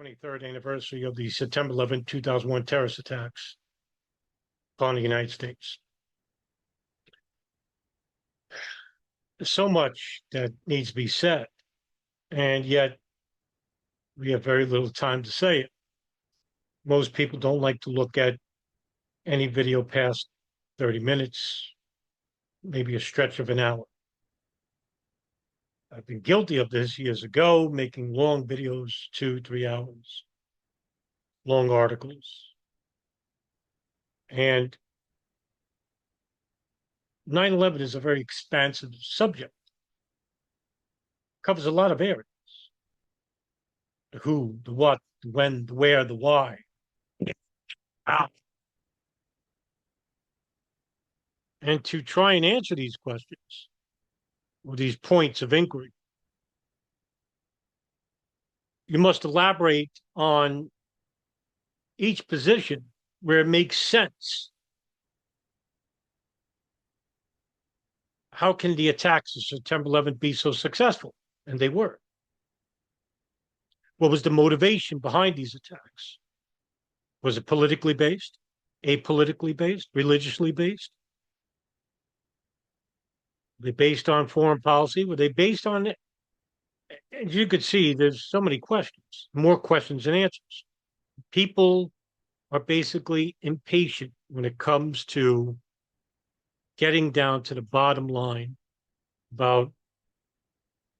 23rd anniversary of the September 11th, 2001 terrorist attacks upon the United States. There's so much that needs to be said, and yet we have very little time to say it. Most people don't like to look at any video past 30 minutes, maybe a stretch of an hour. I've been guilty of this years ago, making long videos, 2, 3 hours, long articles. And 9/11 is a very expansive subject. Covers a lot of areas. The who, the what, the when, the where, the why. How. And to try and answer these questions, or these points of inquiry, you must elaborate on each position where it makes sense. How can the attacks of September 11th be so successful? And they were. What was the motivation behind these attacks? Was it politically based, apolitically based, religiously based? Were they based on foreign policy? Were they based on it? As you could see, there's so many questions, more questions than answers. People are basically impatient when it comes to getting down to the bottom line about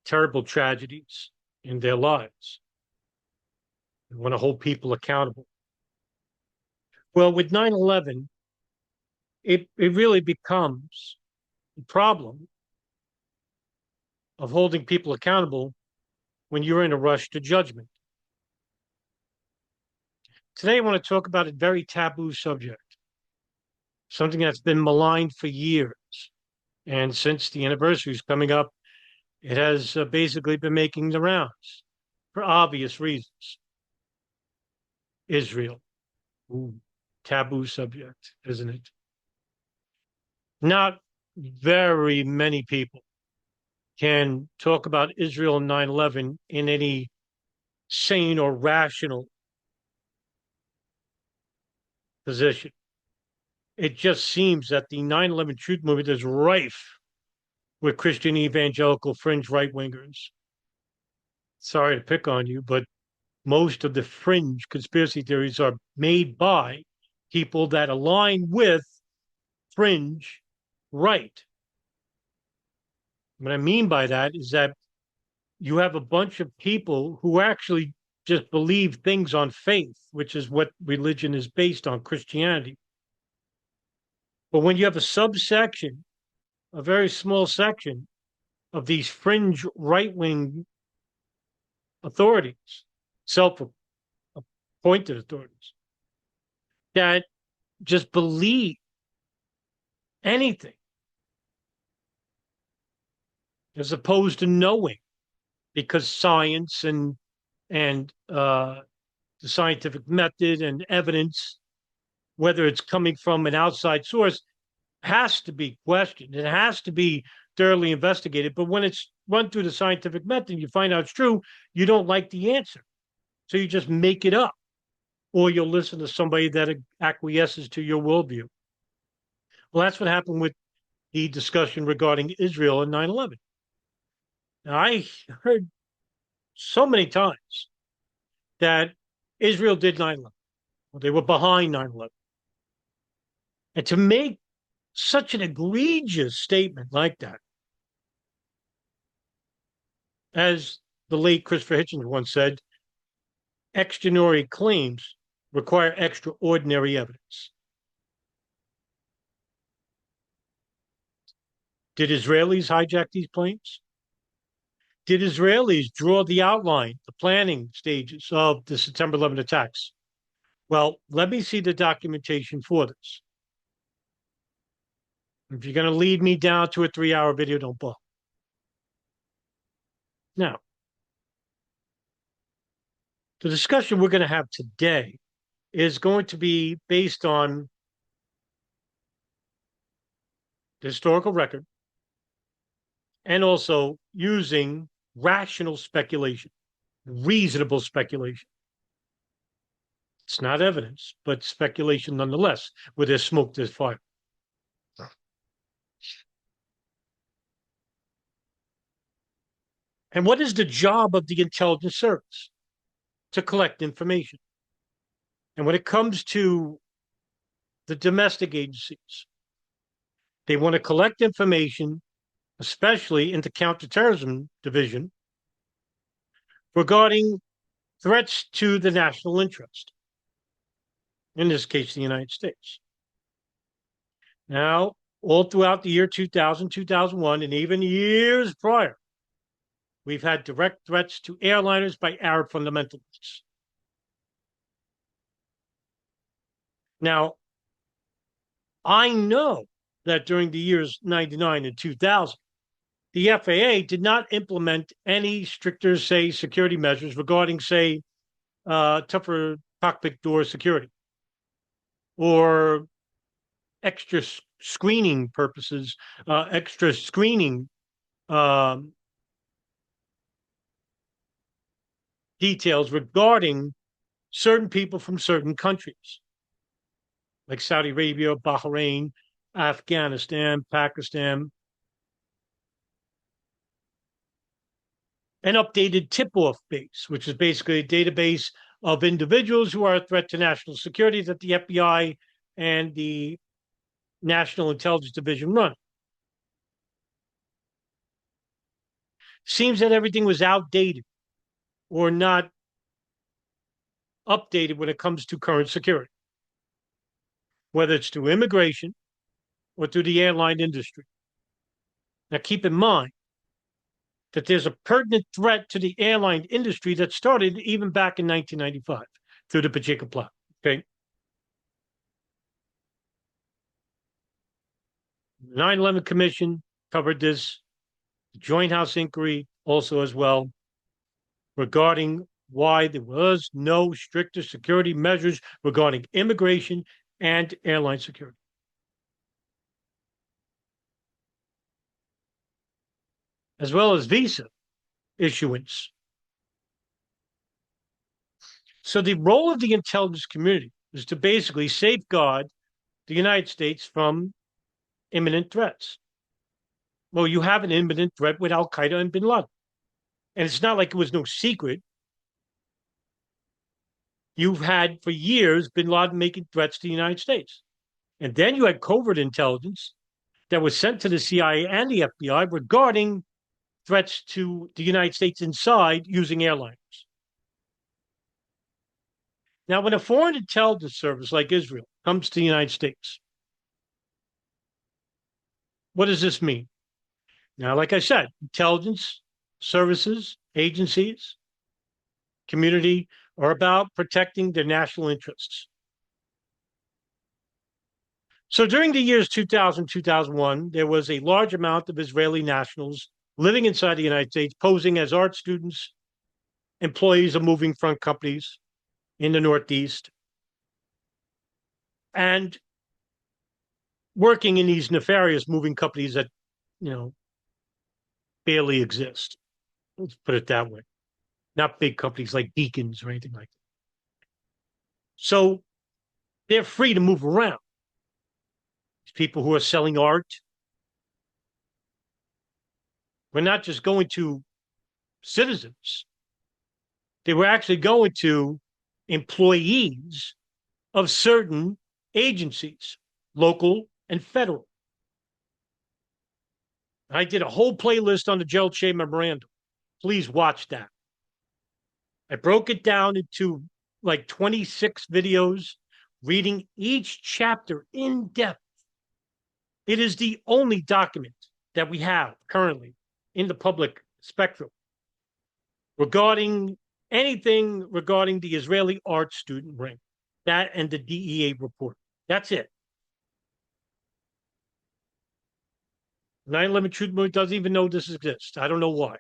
terrible tragedies in their lives. They want to hold people accountable. Well, with 9/11, it really becomes a problem of holding people accountable when you're in a rush to judgment. Today, I want to talk about a very taboo subject, something that's been maligned for years. And since the anniversary is coming up, it has basically been making the rounds for obvious reasons. Israel. Ooh, taboo subject, isn't it? Not very many people can talk about Israel and 9/11 in any sane or rational position. It just seems that the 9/11 truth movement is rife with Christian evangelical fringe right wingers. Sorry to pick on you, but most of the fringe conspiracy theories are made by people that align with fringe right. What I mean by that is that you have a bunch of people who actually just believe things on faith, which is what religion is based on, Christianity. But when you have a subsection, a very small section of these fringe right-wing authorities, self-appointed authorities, that just believe anything as opposed to knowing, because science and the scientific method and evidence, whether it's coming from an outside source, has to be questioned. It has to be thoroughly investigated. But when it's run through the scientific method, you find out it's true, you don't like the answer. So you just make it up, or you'll listen to somebody that acquiesces to your worldview. Well, that's what happened with the discussion regarding Israel and 9/11. Now, I heard so many times that Israel did 9/11. Well, they were behind 9/11. And to make such an egregious statement like that, as the late Christopher Hitchens once said, extraordinary claims require extraordinary evidence. Did Israelis hijack these planes? Did Israelis draw the outline, the planning stages of the September 11 attacks? Well, let me see the documentation for this. If you're going to lead me down to a 3-hour video, don't bother. Now, the discussion we're going to have today is going to be based on the historical record and also using rational speculation, reasonable speculation. It's not evidence, but speculation nonetheless. Where there's smoke, there's fire. And what is the job of the intelligence service? To collect information. And when it comes to the domestic agencies, they want to collect information, especially in the counterterrorism division, regarding threats to the national interest, in this case, the United States. Now, all throughout the year 2000, 2001, and even years prior, we've had direct threats to airliners by Arab fundamentalists. Now, I know that during the years 99 and 2000, the FAA did not implement any stricter, say, security measures regarding, say, tougher cockpit door security or extra screening purposes, extra screening um, details regarding certain people from certain countries, like Saudi Arabia, Bahrain, Afghanistan, Pakistan. An updated tip-off base, which is basically a database of individuals who are a threat to national security that the FBI and the National Intelligence Division run. Seems that everything was outdated or not updated when it comes to current security, whether it's through immigration or through the airline industry. Now, keep in mind that there's a pertinent threat to the airline industry that started even back in 1995 through the Pacheco plot. Okay. The 9/11 Commission covered this, the Joint House inquiry also as well, regarding why there was no stricter security measures regarding immigration and airline security. As well as visa issuance. So the role of the intelligence community is to basically safeguard the United States from imminent threats. Well, you have an imminent threat with Al Qaeda and bin Laden. And it's not like it was no secret. You've had for years bin Laden making threats to the United States. And then you had covert intelligence that was sent to the CIA and the FBI regarding threats to the United States inside using airliners. Now, when a foreign intelligence service like Israel comes to the United States, what does this mean? Now, like I said, intelligence services, agencies, community are about protecting their national interests. So during the years 2000, 2001, there was a large amount of Israeli nationals living inside the United States, posing as art students, employees of moving front companies in the Northeast, and working in these nefarious moving companies that, barely exist. Let's put it that way. Not big companies like Beacons or anything like that. So they're free to move around. These people who are selling art, we're not just going to citizens. They were actually going to employees of certain agencies, local and federal. I did a whole playlist on the Gerald Shea Memorandum. Please watch that. I broke it down into like 26 videos, reading each chapter in depth. It is the only document that we have currently in the public spectrum regarding anything regarding the Israeli art student ring, that and the DEA report. That's it. 9/11 Truth Movement doesn't even know this exists. I don't know why.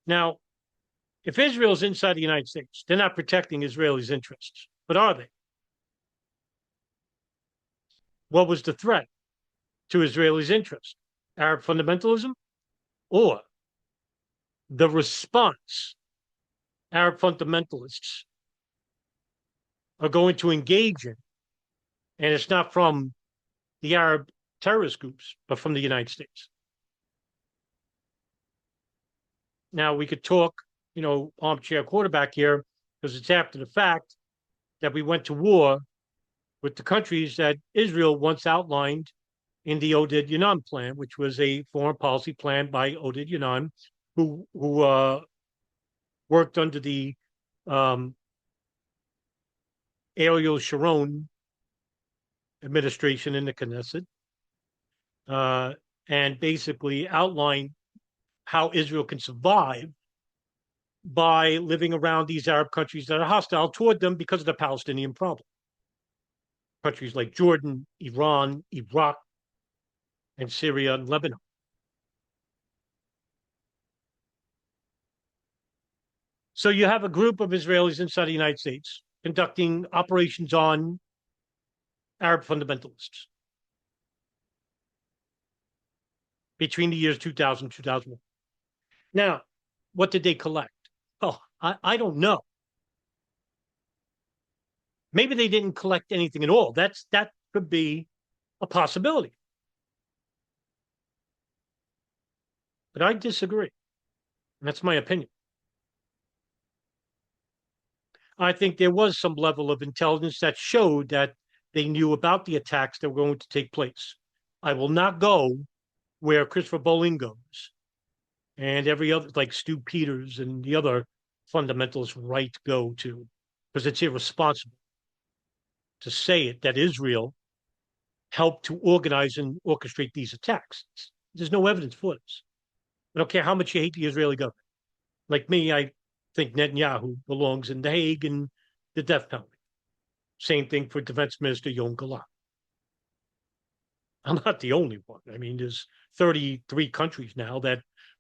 Now, if Israel's inside the United States, they're not protecting Israelis' interests. But are they? What was the threat to Israelis' interests? Arab fundamentalism or the response Arab fundamentalists are going to engage in, and it's not from the Arab terrorist groups, but from the United States. Now, we could talk, armchair quarterback here, because it's after the fact that we went to war with the countries that Israel once outlined in the Oded Yanan plan, which was a foreign policy plan by Oded Yanan, who worked under the Ariel Sharon administration in the Knesset, uh, and basically outlined how Israel can survive by living around these Arab countries that are hostile toward them because of the Palestinian problem. Countries like Jordan, Iran, Iraq, and Syria and Lebanon. So you have a group of Israelis inside the United States conducting operations on Arab fundamentalists between the years 2000 and 2001. Now, what did they collect? Oh, I don't know. Maybe they didn't collect anything at all. That could be a possibility. But I disagree. And that's my opinion. I think there was some level of intelligence that showed that they knew about the attacks that were going to take place. I will not go where Christopher Bolling goes and every other, like Stu Peters and the other fundamentalists right go to, because it's irresponsible to say it, that Israel helped to organize and orchestrate these attacks. There's no evidence for this. I don't care how much you hate the Israeli government. Like me, I think Netanyahu belongs in The Hague and the death penalty. Same thing for Defense Minister Yoav Gallant. I'm not the only one. I mean, there's 33 countries now that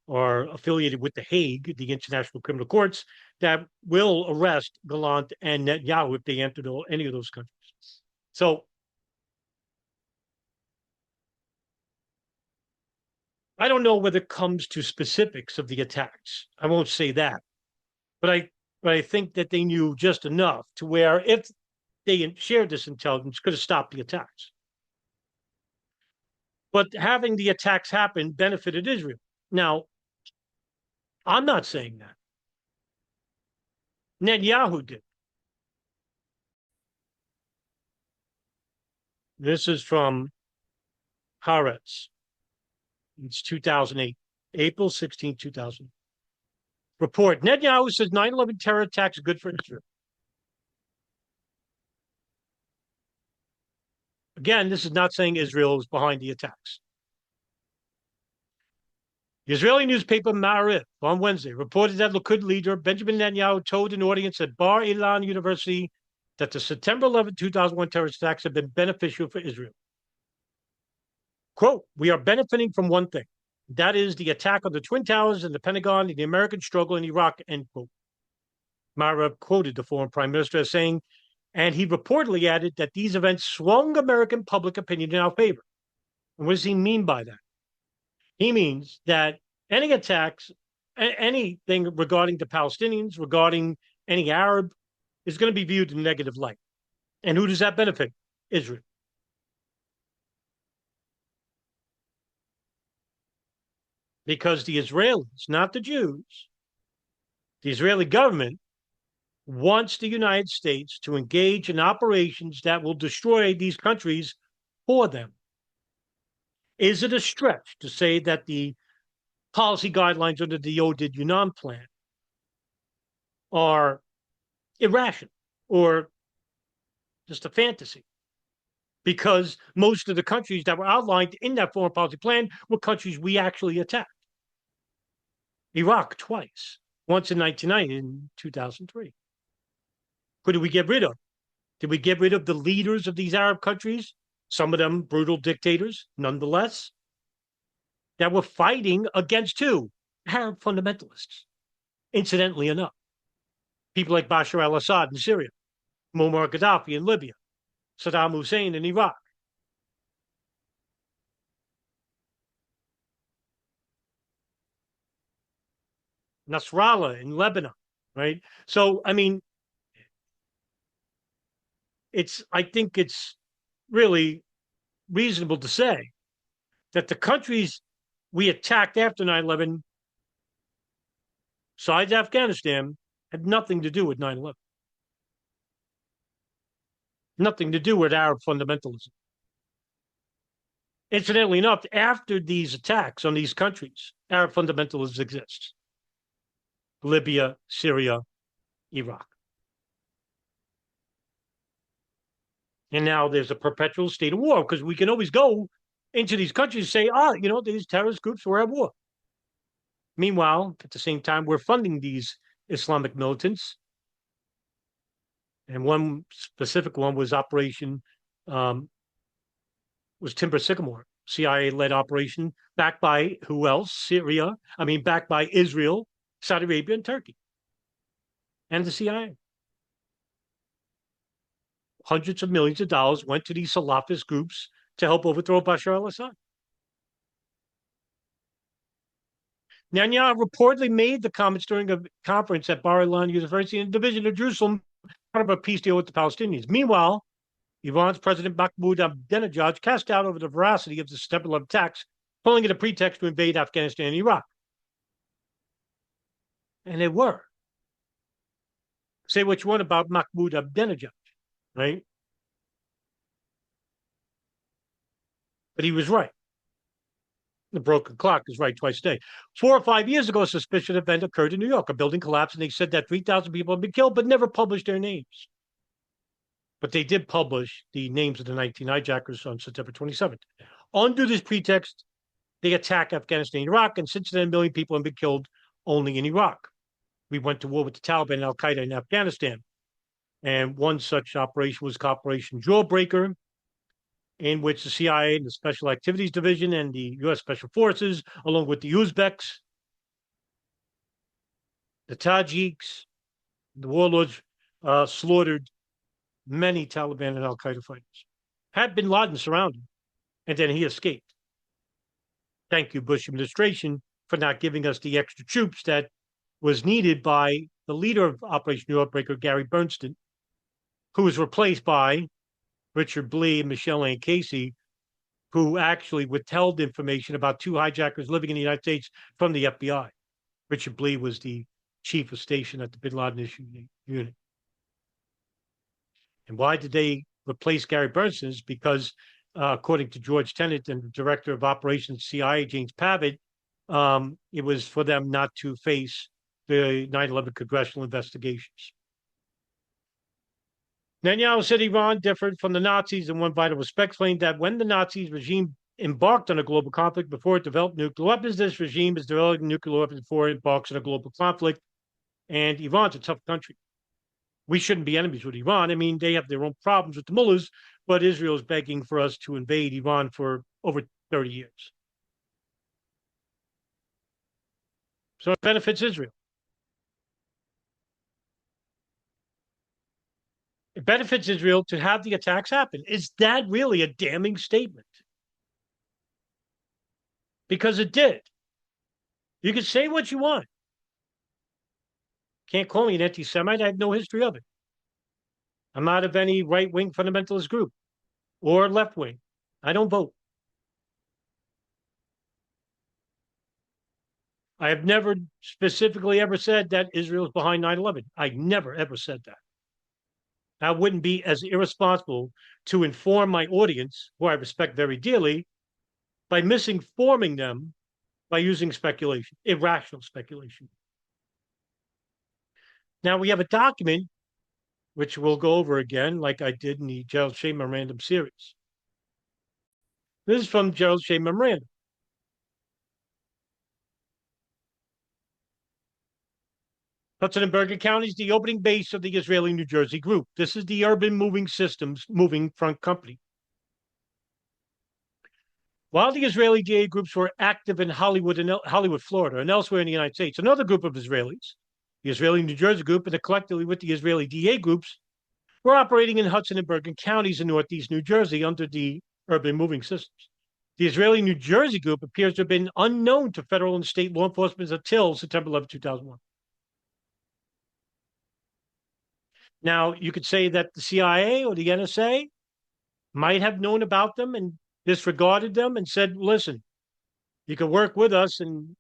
are affiliated with The Hague, the International Criminal Courts, that will arrest Gallant and Netanyahu if they enter any of those countries. So I don't know whether it comes to specifics of the attacks. I won't say that, but I think that they knew just enough to where if they shared this intelligence, could have stopped the attacks. But having the attacks happen benefited Israel. Now, I'm not saying that. Netanyahu did. This is from Haaretz. It's 2008, April 16, 2000. Report. Netanyahu says 9/11 terror attacks are good for Israel. Again, this is not saying Israel is behind the attacks. The Israeli newspaper Ma'ariv on Wednesday reported that Likud leader Benjamin Netanyahu told an audience at Bar Ilan University that the September 11, 2001 terrorist attacks have been beneficial for Israel. Quote, we are benefiting from one thing. That is the attack on the Twin Towers and the Pentagon and the American struggle in Iraq, end quote. Ma'ariv quoted the former prime minister as saying, and he reportedly added that these events swung American public opinion in our favor. And what does he mean by that? He means that any attacks, anything regarding the Palestinians, regarding any Arab, is going to be viewed in a negative light. And who does that benefit? Israel. Because the Israelis, not the Jews, the Israeli government wants the United States to engage in operations that will destroy these countries for them. Is it a stretch to say that the policy guidelines under the Oded Yanan plan are irrational or just a fantasy? Because most of the countries that were outlined in that foreign policy plan were countries we actually attacked. Iraq twice, once in 1990 and 2003. Who did we get rid of? Did we get rid of the leaders of these Arab countries? Some of them brutal dictators, nonetheless, that were fighting against who? Arab fundamentalists. Incidentally enough, people like Bashar al-Assad in Syria, Muammar Gaddafi in Libya, Saddam Hussein in Iraq. Nasrallah in Lebanon, right? So, I mean, I think it's really reasonable to say that the countries we attacked after 9/11, besides Afghanistan, had nothing to do with 9/11, nothing to do with Arab fundamentalism. Incidentally enough, after these attacks on these countries, Arab fundamentalism exists. Libya, Syria, Iraq. And now there's a perpetual state of war because we can always go into these countries and say, these terrorist groups were at war. Meanwhile, at the same time, we're funding these Islamic militants. And one specific one was was Timber Sycamore, CIA-led operation backed by who else? Syria. I mean, backed by Israel, Saudi Arabia, and Turkey, and the CIA. Hundreds of millions of dollars went to these Salafist groups to help overthrow Bashar al-Assad. Netanyahu reportedly made the comments during a conference at Bar-Ilan University in the division of Jerusalem, part of a peace deal with the Palestinians. Meanwhile, Iran's President Mahmoud Ahmadinejad cast doubt over the veracity of the September 11 attacks, calling it a pretext to invade Afghanistan and Iraq. And they were. Say what you want about Mahmoud Ahmadinejad, right? But he was right. The broken clock is right twice a day. 4 or 5 years ago, a suspicious event occurred in New York. A building collapsed, and they said that 3,000 people had been killed, but never published their names. But they did publish the names of the 19 hijackers on September 27th. Under this pretext, they attack Afghanistan and Iraq, and since then, 1 million people have been killed only in Iraq. We went to war with the Taliban and Al-Qaeda in Afghanistan. And one such operation was Operation Jawbreaker, in which the CIA and the Special Activities Division and the U.S. Special Forces, along with the Uzbeks, the Tajiks, the warlords, slaughtered many Taliban and Al-Qaeda fighters. Had bin Laden surrounded, and then he escaped. Thank you, Bush administration, for not giving us the extra troops that was needed by the leader of Operation Jawbreaker, Gary Bernstein, who was replaced by Richard Blee and Michelle Ann Casey, who actually withheld information about 2 hijackers living in the United States from the FBI. Richard Blee was the chief of station at the bin Laden unit. And why did they replace Gary Bernstein? Is because, according to George Tenet and the director of operations CIA, James Pavitt, it was for them not to face the 9/11 congressional investigations. Netanyahu said Iran differed from the Nazis in one vital respect, claimed that when the Nazis regime embarked on a global conflict before it developed nuclear weapons, this regime is developing nuclear weapons before it embarks on a global conflict. And Iran's a tough country. We shouldn't be enemies with Iran. I mean, they have their own problems with the mullahs, but Israel is begging for us to invade Iran for over 30 years. So it benefits Israel. It benefits Israel to have the attacks happen. Is that really a damning statement? Because it did. You can say what you want. Can't call me an anti-Semite. I have no history of it. I'm not of any right-wing fundamentalist group or left-wing. I don't vote. I have never specifically ever said that Israel is behind 9/11. I never, ever said that. I wouldn't be as irresponsible to inform my audience, who I respect very dearly, by misinforming them by using speculation, irrational speculation. Now, we have a document, which we'll go over again, like I did in the Gerald Shea Memorandum series. This is from Gerald Shea Memorandum. Hudson and Bergen counties, the opening base of the Israeli New Jersey group. This is the Urban Moving Systems Moving Front Company. While the Israeli DA groups were active in Hollywood, Florida, and elsewhere in the United States, another group of Israelis, the Israeli New Jersey group, and collectively with the Israeli DA groups, were operating in Hudson and Bergen counties in northeast New Jersey under the Urban Moving Systems. The Israeli New Jersey group appears to have been unknown to federal and state law enforcement until September 11, 2001. Now, you could say that the CIA or the NSA might have known about them and disregarded them and said, listen, you can work with us and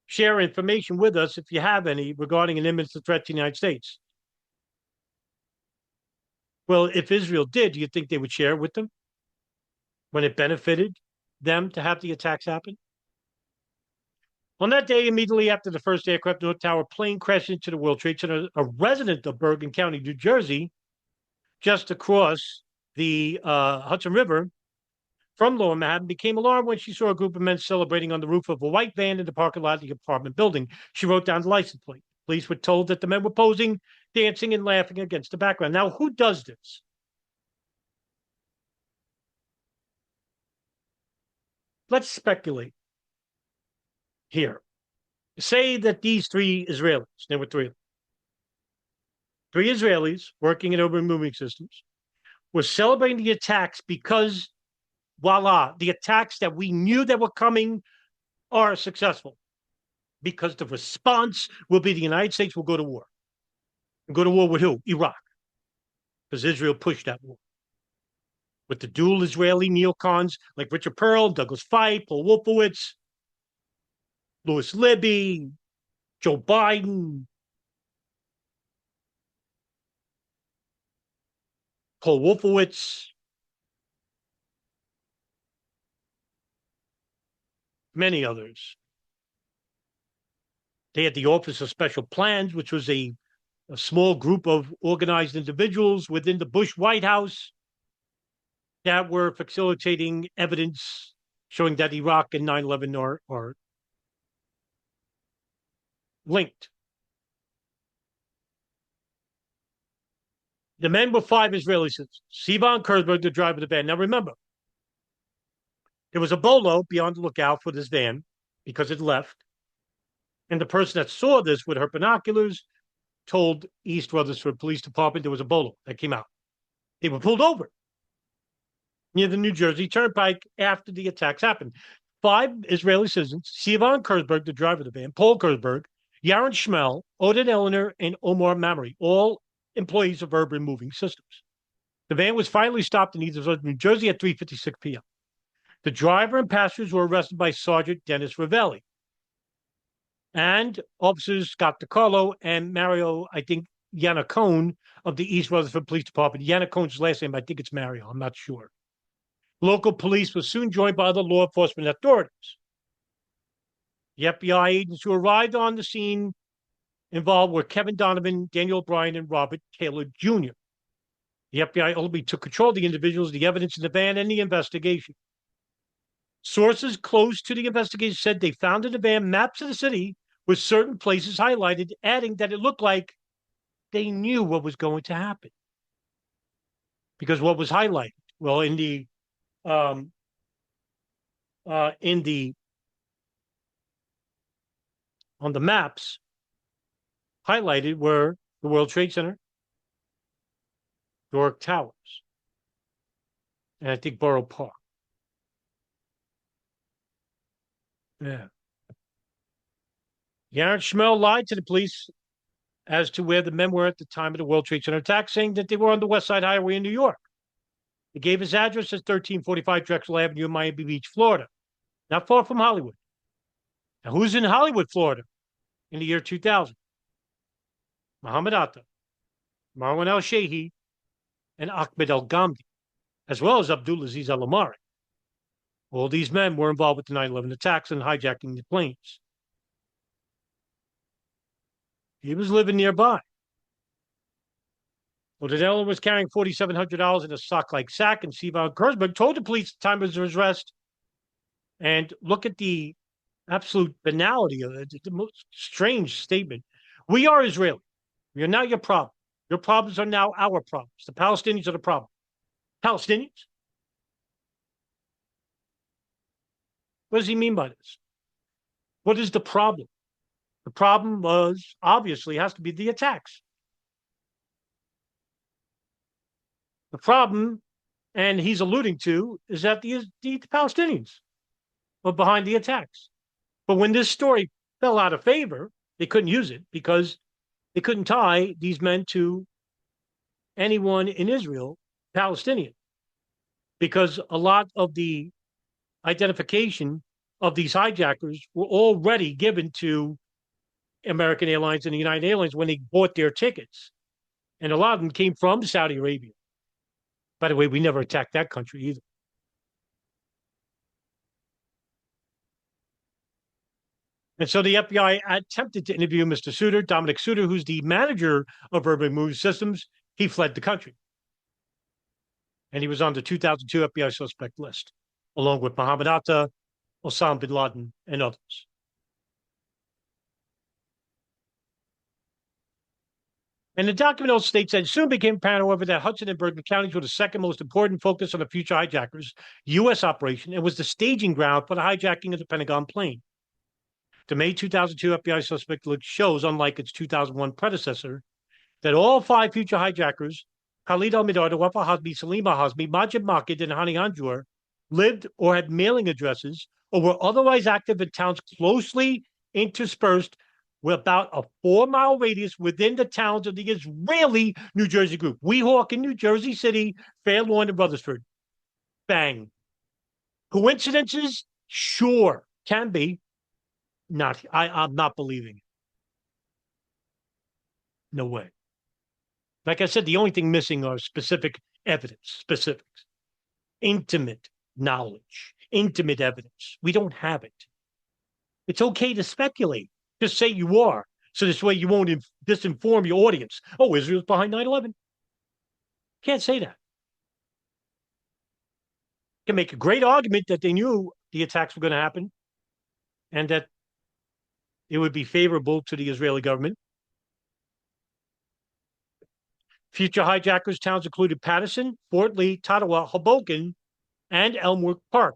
share information with us if you have any regarding an imminent threat to the United States. Well, if Israel did, do you think they would share with them when it benefited them to have the attacks happen? On that day, immediately after the first aircraft North Tower plane crashed into the World Trade Center, a resident of Bergen County, New Jersey, just across the Hudson River from Lower Manhattan, became alarmed when she saw a group of men celebrating on the roof of a white van in the parking lot of the apartment building. She wrote down the license plate. Police were told that the men were posing, dancing, and laughing against the background. Now, who does this? Let's speculate here. Say that these three Israelis, there were three Israelis working in urban moving systems, were celebrating the attacks because, voila, the attacks that we knew that were coming are successful. Because the response will be the United States will go to war. And go to war with who? Iraq. Because Israel pushed that war. With the dual Israeli neocons like Richard Perle, Douglas Feith, Paul Wolfowitz, Louis Libby, Joe Biden, Paul Wolfowitz, many others. They had the Office of Special Plans, which was a small group of organized individuals within the Bush White House that were facilitating evidence showing that Iraq and 9/11 are linked. The men were five Israeli citizens. Sivan Kurzberg, the driver of the van. Now remember, there was a bolo beyond the lookout for this van because it left. And the person that saw this with her binoculars told East Rutherford Police Department there was a bolo that came out. They were pulled over near the New Jersey Turnpike after the attacks happened. Five Israeli citizens, Sivan Kurzberg, the driver of the van, Paul Kurzberg, Yaron Shmuel, Odin Eleanor, and Omar Mamre, all employees of Urban Moving Systems. The van was finally stopped in East New Jersey at 3:56 p.m. The driver and passengers were arrested by Sergeant Dennis Ravelli and officers Scott DiCarlo and Mario, I think, Yannicone of the East Rutherford Police Department. Yannicone's last name, I think it's Mario. I'm not sure. Local police was soon joined by other law enforcement authorities. The FBI agents who arrived on the scene involved were Kevin Donovan, Daniel O'Brien, and Robert Taylor Jr. The FBI ultimately took control of the individuals, the evidence in the van, and the investigation. Sources close to the investigation said they found in the van maps of the city with certain places highlighted, adding that it looked like they knew what was going to happen. Because what was highlighted? Well, in the on the maps highlighted were the World Trade Center, York Towers, and I think Borough Park. Yeah. Yaron Shmuel lied to the police as to where the men were at the time of the World Trade Center attack, saying that they were on the West Side Highway in New York. He gave his address as 1345 Drexel Avenue in Miami Beach, Florida, not far from Hollywood. Now, who's in Hollywood, Florida in the year 2000? Muhammad Atta, Marwan al-Shehi, and Ahmed al-Ghamdi, as well as Abdulaziz al-Omari. All these men were involved with the 9/11 attacks and hijacking the planes. He was living nearby. Odell was carrying $4,700 in a sock-like sack, and Sivan Kurzberg told the police at the time of his arrest. And look at the absolute banality of it, the most strange statement. We are Israeli. We are not your problem. Your problems are now our problems. The Palestinians are the problem. Palestinians? What does he mean by this? What is the problem? The problem was, obviously, has to be the attacks. The problem, and he's alluding to, is that the Palestinians were behind the attacks. But when this story fell out of favor, they couldn't use it because They couldn't tie these men to anyone in Israel, Palestinian, because a lot of the identification of these hijackers were already given to American Airlines and the United Airlines when they bought their tickets. And a lot of them came from Saudi Arabia. By the way, we never attacked that country either. And so the FBI attempted to interview Mr. Suter, Dominic Suter, who's the manager of Urban Move Systems. He fled the country. And he was on the 2002 FBI suspect list, along with Mohammed Atta, Osama bin Laden, and others. And the document also states that it soon became apparent, however, that Hudson and Bergen counties were the second most important focus on the future hijackers' U.S. operation and was the staging ground for the hijacking of the Pentagon plane. The May 2002 FBI suspect list shows, unlike its 2001 predecessor, that all 5 future hijackers, Khalid al-Mihdhar, Wafa Hazmi, Salima Hazmi, Majid Makid, and Hani Anjur, lived or had mailing addresses or were otherwise active in towns closely interspersed with about a 4-mile radius within the towns of the Israeli New Jersey group. Weehawken in New Jersey City, Fair Lawn, and Rutherford. Bang. Coincidences? Sure. Can be. Not. I'm not believing it. No way. Like I said, the only thing missing are specific evidence, specifics, intimate knowledge, intimate evidence. We don't have it. It's okay to speculate. Just say you are. So this way you won't disinform your audience. Oh, Israel's behind 9/11. Can't say that. Can make a great argument that they knew the attacks were going to happen and that it would be favorable to the Israeli government. Future hijackers towns included Patterson, Fort Lee, Tottawa, Hoboken, and Elmwood Park.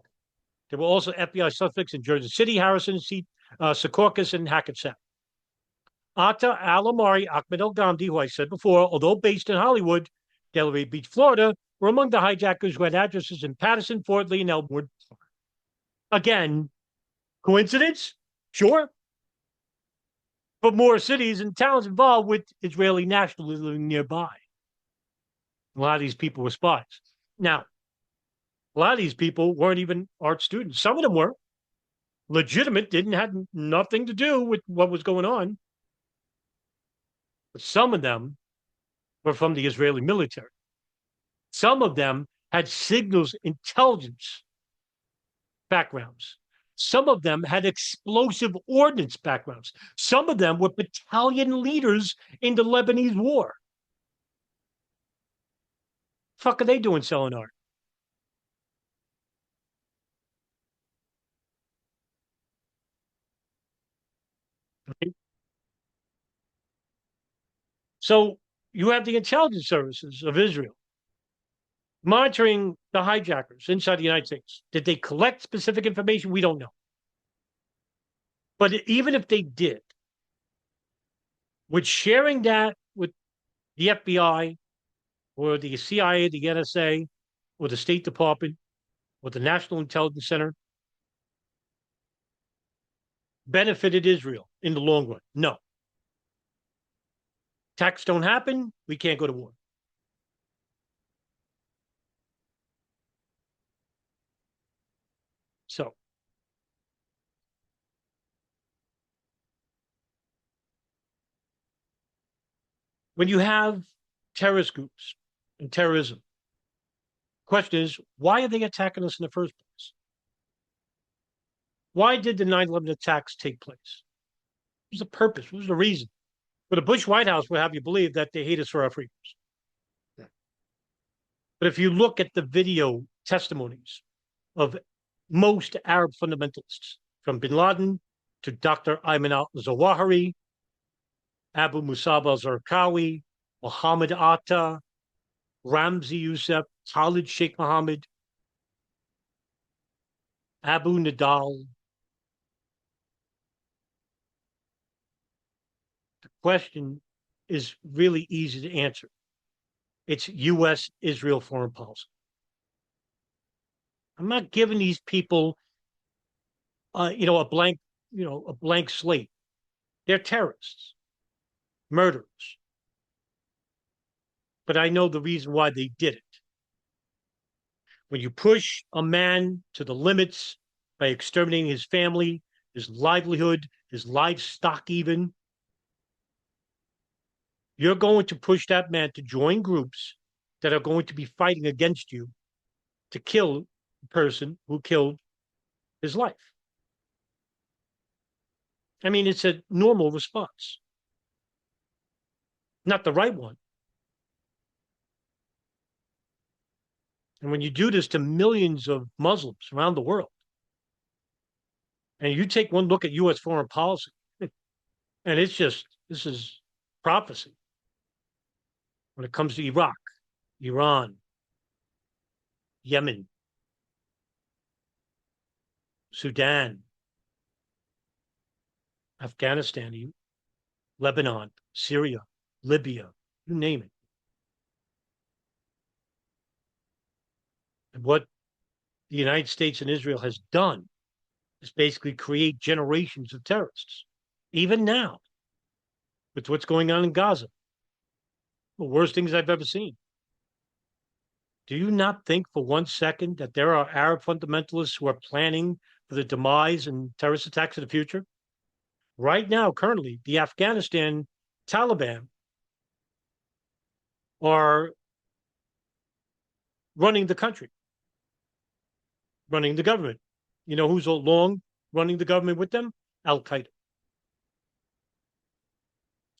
There were also FBI suspects in Jersey City, Harrison, Secaucus, and Hackensack. Atta Al-Amari, Ahmed El-Ghamdi, who I said before, although based in Hollywood, Delray Beach, Florida, were among the hijackers who had addresses in Patterson, Fort Lee, and Elmwood Park. Again, coincidence? Sure. But more cities and towns involved with Israeli nationalism living nearby. A lot of these people were spies. Now, a lot of these people weren't even art students. Some of them were legitimate, didn't have nothing to do with what was going on. But some of them were from the Israeli military. Some of them had signals intelligence backgrounds. Some of them had explosive ordnance backgrounds. Some of them were battalion leaders in the Lebanese war. Fuck are they doing selling art? Okay. So you have the intelligence services of Israel monitoring the hijackers inside the United States. Did they collect specific information? We don't know. But even if they did, with sharing that with the FBI or the CIA, the NSA, or the State Department, or the National Intelligence Center, benefited Israel in the long run? No. Attacks don't happen, we can't go to war. So, when you have terrorist groups and terrorism, the question is, why are they attacking us in the first place? Why did the 9/11 attacks take place? What was the purpose? What was the reason? Well, the Bush White House would have you believe that they hate us for our freedoms. But if you look at the video testimonies of most Arab fundamentalists, from bin Laden to Dr. Ayman al-Zawahiri, Abu Musab al-Zarqawi, Muhammad Atta, Ramzi Youssef, Khalid Sheikh Mohammed, Abu Nadal. The question is really easy to answer. It's U.S.-Israel foreign policy. I'm not giving these people, a blank slate. They're terrorists. murderers. But I know the reason why they did it. When you push a man to the limits by exterminating his family, his livelihood, his livestock, even, you're going to push that man to join groups that are going to be fighting against you to kill the person who killed his life. I mean, it's a normal response, not the right one. And when you do this to millions of Muslims around the world, and you take one look at U.S. foreign policy, and it's just, this is prophecy. When it comes to Iraq, Iran, Yemen, Sudan, Afghanistan, Lebanon, Syria, Libya, you name it. And what the United States and Israel has done is basically create generations of terrorists. Even now, with what's going on in Gaza, the worst things I've ever seen. Do you not think for one second that there are Arab fundamentalists who are planning for the demise and terrorist attacks in the future? Right now, currently, the Afghanistan Taliban are running the country, running the government. You know who's along running the government with them? Al Qaeda.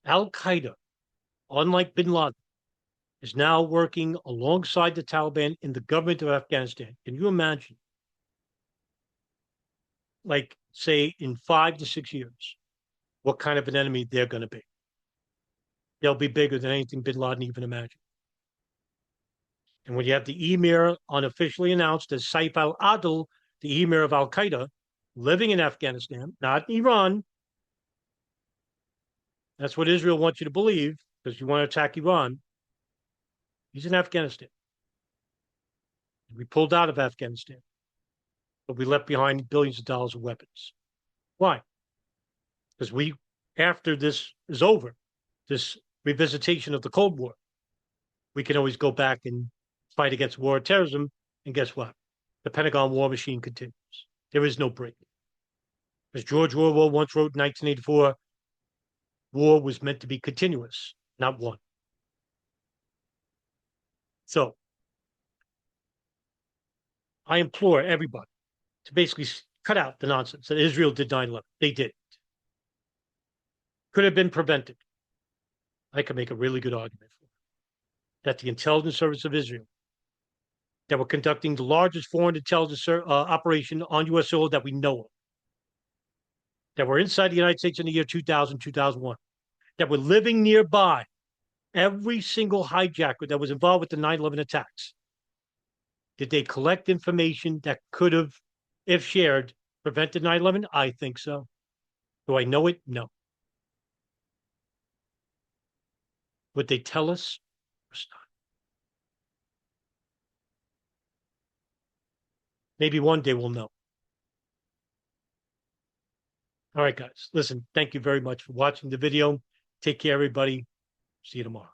Al Qaeda, unlike bin Laden, is now working alongside the Taliban in the government of Afghanistan. Can you imagine? Like, say, in 5 to 6 years, what kind of an enemy they're going to be? They'll be bigger than anything bin Laden even imagined. And when you have the emir unofficially announced as Saif al-Adil, the emir of Al Qaeda, living in Afghanistan, not in Iran. That's what Israel wants you to believe, because you want to attack Iran. He's in Afghanistan. We pulled out of Afghanistan, but we left behind billions of dollars of weapons. Why? Because after this is over, this revisitation of the Cold War, we can always go back and fight against war and terrorism. And guess what? The Pentagon war machine continues. There is no break. As George Orwell once wrote in 1984, war was meant to be continuous, not one. So I implore everybody to basically cut out the nonsense that Israel did 9/11. They did. Could have been prevented. I could make a really good argument for it. That the intelligence service of Israel, that were conducting the largest foreign intelligence operation on U.S. soil that we know of, that were inside the United States in the year 2000, 2001, that were living nearby every single hijacker that was involved with the 9/11 attacks. Did they collect information that could have, if shared, prevented 9/11? I think so. Do I know it? No. Would they tell us? Of course not. Maybe one day we'll know. All right, guys. Listen, thank you very much for watching the video. Take care, everybody. See you tomorrow.